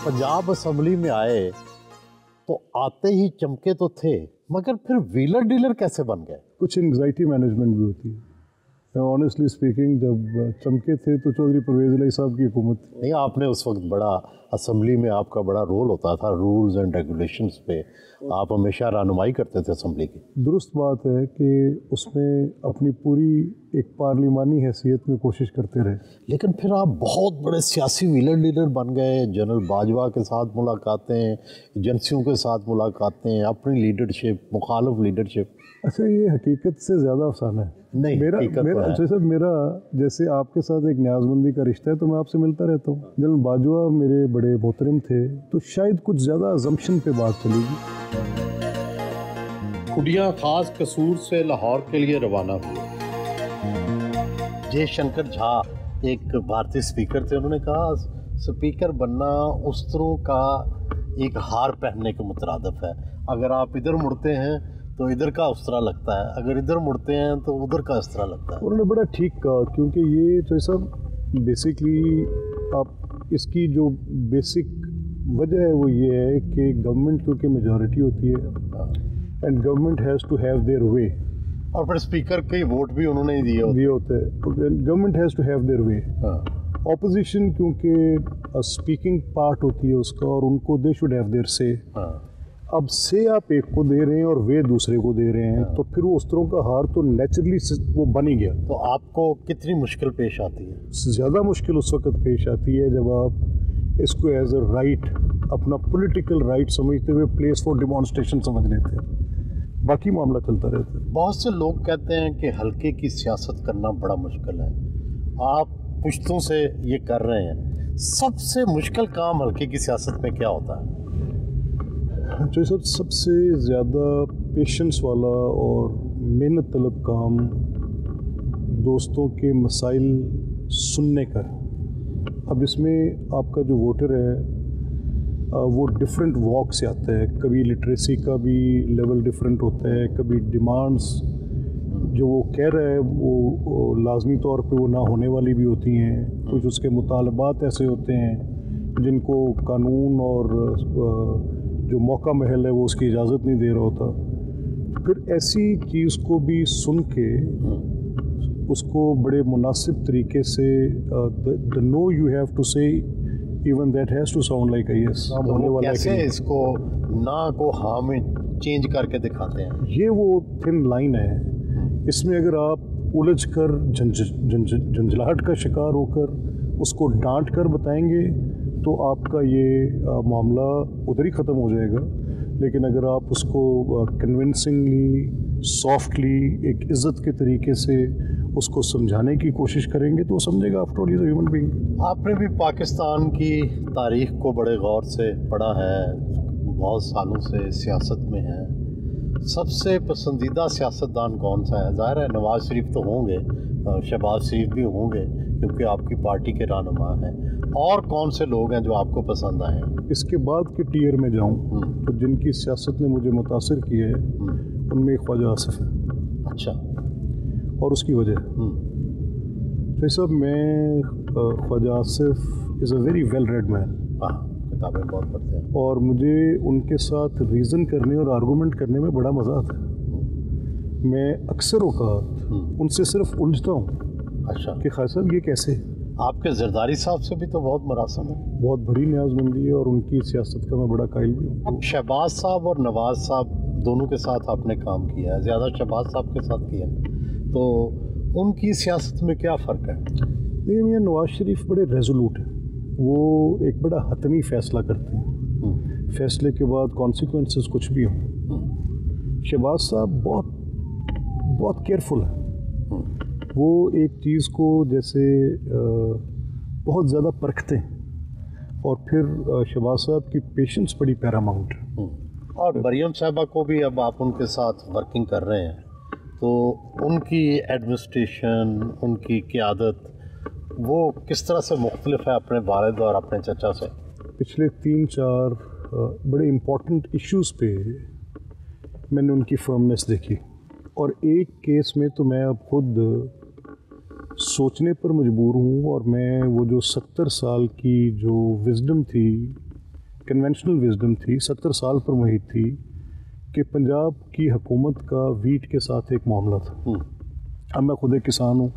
Punjab assembly में आए तो आते ही चमके तो थे, मगर फिर व्हीलर डीलर कैसे बन गए? कुछ एंग्जाइटी मैनेजमेंट भी होती है। ऑनेस्टली स्पीकिंग, जब चमके थे तो चौधरी परवेज़ इलाही साहब की हुकूमत थी। नहीं, आपने उस वक्त बड़ा असम्बली में आपका बड़ा रोल होता था, रूल्स एंड रेगुलेशंस पे आप हमेशा रहनुमाई करते थे असम्बली की। दुरुस्त बात है कि उसमें अपनी पूरी एक पार्लिमानी हैसियत में कोशिश करते रहे। लेकिन फिर आप बहुत बड़े सियासी व्हीलर डीलर बन गए। जनरल बाजवा के साथ मुलाकातें, एजेंसियों के साथ मुलाकातें, अपनी लीडरशिप, मुखालिफ लीडरशिप। अच्छा, ये हकीकत से ज़्यादा अफसाना है। नहीं, जैसे आपके साथ एक न्याज़मंदी का रिश्ता है तो मैं आपसे मिलता रहता हूँ। जनरल बाजवा मेरे बड़े मोहतरम थे, तो शायद कुछ ज़्यादा अजम्पशन पे बात चलेगी। खुडियाँ खास कसूर से लाहौर के लिए रवाना हुए। जयशंकर झा एक भारतीय स्पीकर थे। उन्होंने कहा स्पीकर बनना उस्तरों का एक हार पहनने के मुतरादिफ है। अगर आप इधर मुड़ते हैं तो इधर का उस्तरा लगता है, अगर इधर मुड़ते हैं तो उधर का उस्तरा लगता है। उन्होंने बड़ा ठीक कहा, क्योंकि ये तो सब बेसिकली आप इसकी जो बेसिक वजह है वो ये है कि गवर्नमेंट क्योंकि मेजॉरिटी होती है and government has to have their way, और फिर स्पीकर के वोट भी उन्होंने ही दिए होते हैं, तो government has to have their way. Opposition क्योंकि स्पीकिंग पार्ट होती है उसका, और उनको दे शुड हैव देयर से। अब से आप एक को दे रहे हैं और वे दूसरे को दे रहे हैं, तो फिर वो उस तरह का हार तो नेचुरली वो बन ही गया। तो आपको कितनी मुश्किल पेश आती है? ज़्यादा मुश्किल उस वक्त पेश आती है जब आप इसको एज अ राइट, अपना पॉलिटिकल राइट समझते हुए प्लेस फॉर डिमॉन्स्ट्रेशन समझ लेते हैं, बाकी मामला चलता रहता है। बहुत से लोग कहते हैं कि हल्के की सियासत करना बड़ा मुश्किल है। आप पुश्तों से ये कर रहे हैं, सबसे मुश्किल काम हल्के की सियासत में क्या होता है? जो सबसे ज़्यादा पेशेंस वाला और मेहनत तलब काम दोस्तों के मसाइल सुनने का। अब इसमें आपका जो वोटर है वो डिफरेंट वॉक से आता है। कभी लिटरेसी का भी लेवल डिफरेंट होता है, कभी डिमांड्स जो वो कह रहा है वो लाजमी तौर पे वो ना होने वाली भी होती हैं। कुछ उसके मुतालबात ऐसे होते हैं जिनको कानून और जो मौका महल है वो उसकी इजाज़त नहीं दे रहा होता। फिर ऐसी चीज़ को भी सुन के उसको बड़े मुनासिब तरीके से the know you have to say even that has to sound like a yes होने वाला है। कैसे इसको ना को हाँ में चेंज करके दिखाते हैं? ये वो थिन लाइन है, इसमें अगर आप उलझ कर झंझलाहट का शिकार होकर उसको डांट कर बताएंगे तो आपका ये मामला उधर ही ख़त्म हो जाएगा। लेकिन अगर आप उसको कन्विंसिंगली, सॉफ्टली, एक इज़्ज़त के तरीके से उसको समझाने की कोशिश करेंगे तो वो समझेगा after all is a human being. आपने भी पाकिस्तान की तारीख़ को बड़े गौर से पढ़ा है, बहुत सालों से सियासत में है। सबसे पसंदीदा सियासतदान कौन सा है? ज़ाहिर है नवाज़ शरीफ तो होंगे, शहबाज शरीफ भी होंगे क्योंकि आपकी पार्टी के रहनुमा हैं। और कौन से लोग हैं जो आपको पसंद आए? इसके बाद के टियर में जाऊं तो जिनकी सियासत ने मुझे मुतासिर किया है उनमें ख्वाजा आसिफ है। अच्छा, और उसकी वजह तो सब मैं Khawaja Asif is a very well read man. किताबें बहुत पढ़ते हैं और मुझे उनके साथ रीज़न करने और आर्गूमेंट करने में बड़ा मज़ा आता है। मैं अक्सर औक़ात उनसे सिर्फ उलझता हूँ। अच्छा, कि खान साहब ये कैसे? आपके जरदारी साहब से भी तो बहुत मरासम है, बहुत बड़ी न्याज़मंदी है और उनकी सियासत का मैं बड़ा कायल भी हूँ। अब शहबाज साहब और नवाज़ साहब दोनों के साथ आपने काम किया है, ज़्यादा शहबाज साहब के साथ किया है, तो उनकी सियासत में क्या फ़र्क है? देखिए, मियाँ नवाज़ शरीफ बड़े रेजोलूट हैं। वो एक बड़ा हतमी फ़ैसला करते हैं, फ़ैसले के बाद कॉन्सिक्वेंसेस कुछ भी हों। शहबाज साहब बहुत केयरफुल है। वो एक चीज़ को जैसे बहुत ज़्यादा परखते हैं और फिर शहबाज साहब की पेशेंस बड़ी पैरामाउंट है। और मरियम साहबा को भी अब आप उनके साथ वर्किंग कर रहे हैं, तो उनकी एडमिनिस्ट्रेशन, उनकी क़यादत वो किस तरह से मुख्तलिफ है अपने वालिद और अपने चचा से? पिछले 3-4 बड़े इम्पोर्टेंट इश्यूज़ पे मैंने उनकी फर्मनेस देखी, और एक केस में तो मैं अब खुद सोचने पर मजबूर हूँ। और मैं वो जो 70 साल की जो विजडम थी कन्वेंशनल विजडम थी 70 साल पर मुहित थी कि पंजाब की हुकूमत का वीट के साथ एक मामला था। अब मैं खुद एक किसान हूँ,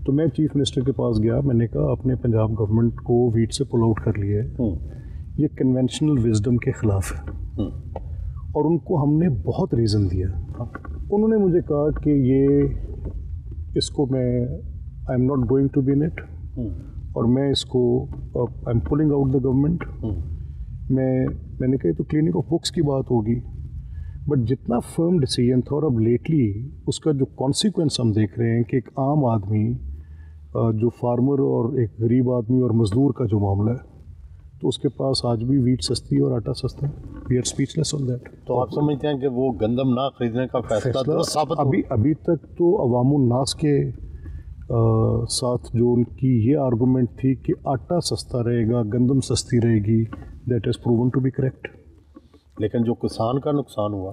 तो मैं चीफ मिनिस्टर के पास गया, मैंने कहा अपने पंजाब गवर्नमेंट को वीट से पुल आउट कर लिया है, ये कन्वेंशनल विजडम के ख़िलाफ़ है। और उनको हमने बहुत रीज़न दिया। उन्होंने मुझे कहा कि इसको मैं I am not going to be in it, और मैं इसको I am pulling out the government. मैंने कहा तो क्लिनिक ऑफ बुक्स की बात होगी, बट जितना फर्म डिसीजन था, और अब लेटली उसका जो कॉन्सिक्वेंस हम देख रहे हैं कि एक आम आदमी जो फार्मर और एक गरीब आदमी और मज़दूर का जो मामला है, तो उसके पास आज भी वीट सस्ती और आटा सस्ता है। We are speechless on that. तो आप समझते हैं कि वो गंदम ना खरीदने का फैसला अभी तक तो अवामुन नास के साथ जो उनकी ये आर्गूमेंट थी कि आटा सस्ता रहेगा, गंदम सस्ती रहेगी, that is proven to be correct. लेकिन जो किसान का नुकसान हुआ,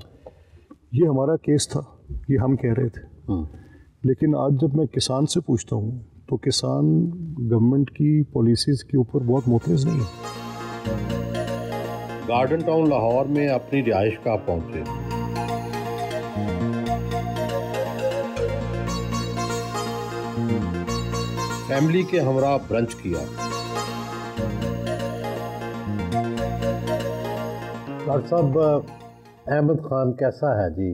ये हमारा केस था, ये हम कह रहे थे। लेकिन आज जब मैं किसान से पूछता हूँ तो किसान गवर्नमेंट की पॉलिसीज़ के ऊपर बहुत मोतज़ नहीं है। गार्डन टाउन लाहौर में अपनी रिहाइश का पहुँचे। फैमिली के हमरा ब्रंच किया। डॉक्टर साहब, अहमद खान कैसा है जी?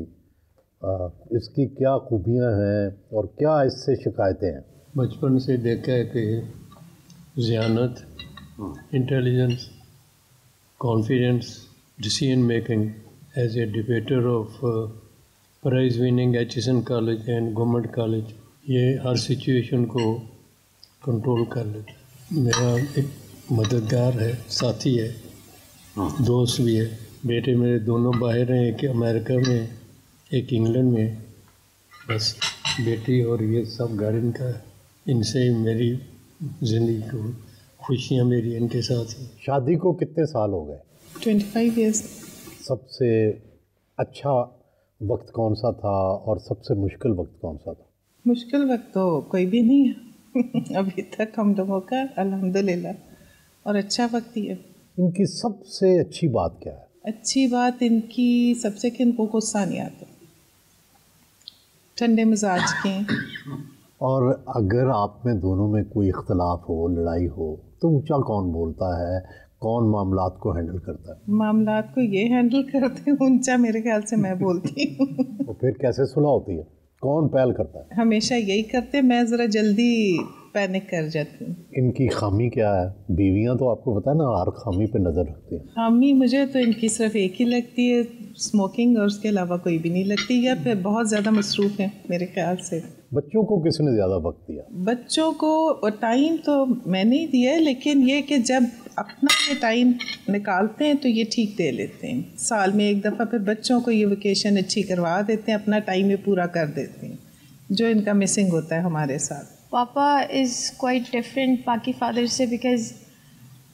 इसकी क्या खूबियां हैं और क्या इससे शिकायतें हैं? बचपन से देखा है कि ज़ियानत, intelligence, confidence, decision making as a debater of prize winning HSN college and government college, ये हर सिचुएशन को कंट्रोल कर लेता। मेरा एक मददगार है, साथी है, दोस्त भी है। बेटे मेरे दोनों बाहर हैं, एक अमेरिका में, एक इंग्लैंड में। बस बेटी और ये सब गार्डन का, इनसे मेरी ज़िंदगी को खुशियाँ मेरी इनके साथ ही। शादी को कितने साल हो गए? 25 ईयर्स। सबसे अच्छा वक्त कौन सा था और सबसे मुश्किल वक्त कौन सा था? मुश्किल वक्त तो कोई भी नहीं है अभी तक हम लोगों का, अल्हम्दुलिल्लाह, और अच्छा वक्त ही है। इनकी सबसे अच्छी बात क्या है? अच्छी बात इनकी सबसे कि इनको गुस्सा नहीं आता, ठंडे मिजाज के। और अगर आप में दोनों में कोई इख्तलाफ हो, लड़ाई हो, तो ऊंचा कौन बोलता है? कौन मामलात को हैंडल करता है? मामलात को ये हैंडल करते हैं, ऊंचा मेरे ख्याल से मैं बोलती हूँ। तो फिर कैसे सुलह होती है? कौन पहल करता है? हमेशा यही करते, मैं ज़रा जल्दी पैनिक कर जाती हूँ। इनकी खामी क्या है? बीवियाँ तो आपको पता है ना, हर खामी पे नज़र रखती हैं। खामी मुझे तो इनकी सिर्फ एक ही लगती है, स्मोकिंग, और उसके अलावा कोई भी नहीं लगती, या फिर बहुत ज़्यादा मसरूफ़ हैं मेरे ख्याल से। बच्चों को किसने ज़्यादा वक्त दिया? बच्चों को टाइम तो मैंने ही दिया है, लेकिन ये कि जब अपना ये टाइम निकालते हैं तो ये ठीक दे लेते हैं, साल में एक दफ़ा फिर बच्चों को ये वेकेशन अच्छी करवा देते हैं, अपना टाइम ये पूरा कर देते हैं, जो इनका मिसिंग होता है हमारे साथ। पापा इज़ क्वाइट डिफरेंट बाकी फादर से, बिकॉज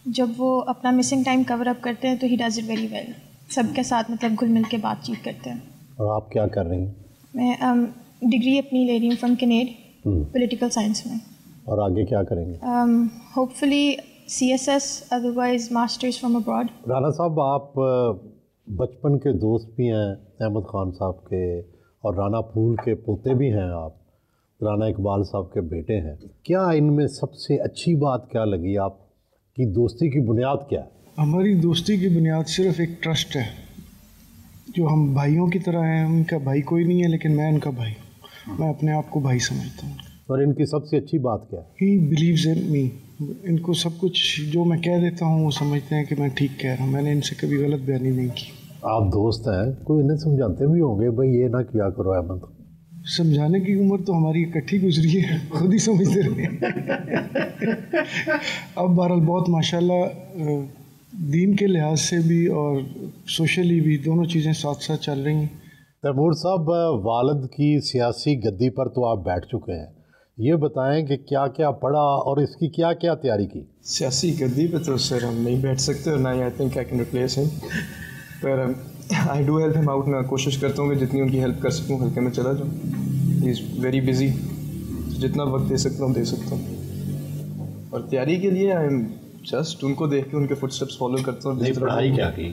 जब वो अपना मिसिंग टाइम कवर अप करते हैं तो he does it very well, सबके साथ मतलब घुल मिल के बातचीत करते हैं। और आप क्या कर रही हैं? मैं डिग्री अपनी ले रही हूँ फ्रॉम कैनेड, पॉलिटिकल साइंस में। और आगे क्या करेंगे? Hopefully CSS, otherwise masters from abroad. Rana साहब, आप बचपन के दोस्त भी हैं अहमद खान साहब के, और राना फूल के पोते भी हैं आप, राना इकबाल साहब के बेटे हैं। क्या इनमें सबसे अच्छी बात क्या लगी? आपकी दोस्ती की बुनियाद क्या है? हमारी दोस्ती की बुनियाद सिर्फ एक ट्रस्ट है, जो हम भाइयों की तरह हैं। उनका भाई कोई नहीं है, लेकिन मैं उनका भाई, मैं अपने आप को भाई समझता हूँ। और इनकी सबसे अच्छी बात क्या है? ही बिलीव्स इन मी। इनको सब कुछ जो मैं कह देता हूँ वो समझते हैं कि मैं ठीक कह रहा हूँ, मैंने इनसे कभी गलत बयानी नहीं की। आप दोस्त हैं, कोई इन्हें समझाते भी होंगे, भाई ये ना किया करो अहमद। समझाने की उम्र तो हमारी इकट्ठी गुजरी है, खुद ही समझते रहे। अब बहरहाल बहुत माशाल्लाह दीन के लिहाज से भी और सोशली भी दोनों चीज़ें साथ साथ चल रही हैं। तैमूर साहब, वालिद की सियासी गद्दी पर तो आप बैठ चुके हैं, ये बताएं कि क्या क्या पढ़ा और इसकी क्या क्या तैयारी की? सियासी गद्दी पे तो सर हम नहीं बैठ सकते, और ना ही I think I can replace him, पर I do help him out. मैं कोशिश करता हूँ कि जितनी उनकी हेल्प कर सकूँ हल्के में चला जाऊँ। ही इज़ वेरी बिजी, जितना वक्त दे सकता हूँ दे सकता हूँ। और तैयारी के लिए आई एम जस्ट उनको देख के उनके फुटस्टेप्स फॉलो करता हूँ। नहीं, पढ़ाई क्या की?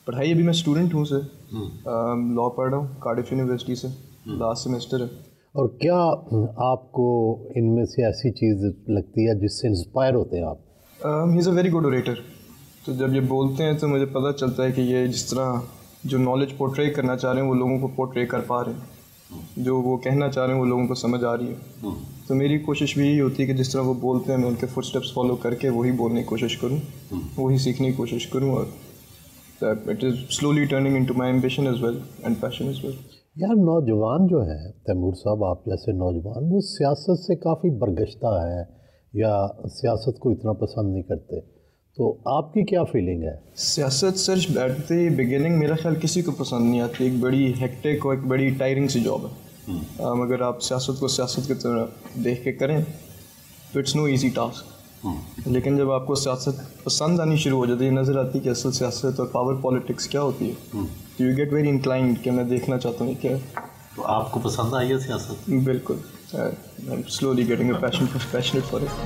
पढ़ाई अभी मैं स्टूडेंट हूँ सर, लॉ पढ़ रहा हूँ कार्डिफ यूनिवर्सिटी से, लास्ट सेमेस्टर है। और क्या आपको इनमें से ऐसी चीज़ लगती है जिससे इंस्पायर होते हैं आप? He is a very good orator. तो जब ये बोलते हैं तो मुझे पता चलता है कि ये जिस तरह जो नॉलेज पोर्ट्रे करना चाह रहे हैं वो लोगों को पोर्ट्रे कर पा रहे हैं, जो वो कहना चाह रहे हैं वो लोगों को समझ आ रही है। तो मेरी कोशिश भी यही होती है कि जिस तरह वो बोलते हैं मैं उनके फुटस्टेप्स फॉलो करके वही बोलने की कोशिश करूँ, वही सीखने की कोशिश करूँ, और it is slowly turning into my ambition as well and passion as well. यार नौजवान जो है तैमूर साहब, आप जैसे नौजवान, वो सियासत से काफ़ी बरगश्ता है या सियासत को इतना पसंद नहीं करते, तो आपकी क्या फीलिंग है? सियासत सर एट द बिगिनिंग मेरा ख्याल किसी को पसंद नहीं आती, एक बड़ी हेक्टिक और एक बड़ी टायरिंग सी जॉब है। अगर आप सियासत को सियासत की तरह देख के करें तो इट्स नो इजी टास्क। लेकिन जब आपको सियासत पसंद आनी शुरू हो जाती है, नज़र आती है कि असल सियासत और पावर पॉलिटिक्स क्या होती है, तो यू गेट वेरी इंक्लाइंड कि मैं देखना चाहता हूँ क्या है। तो आपको पसंद आई है सियासत? बिल्कुल, I am slowly getting a passionate for it.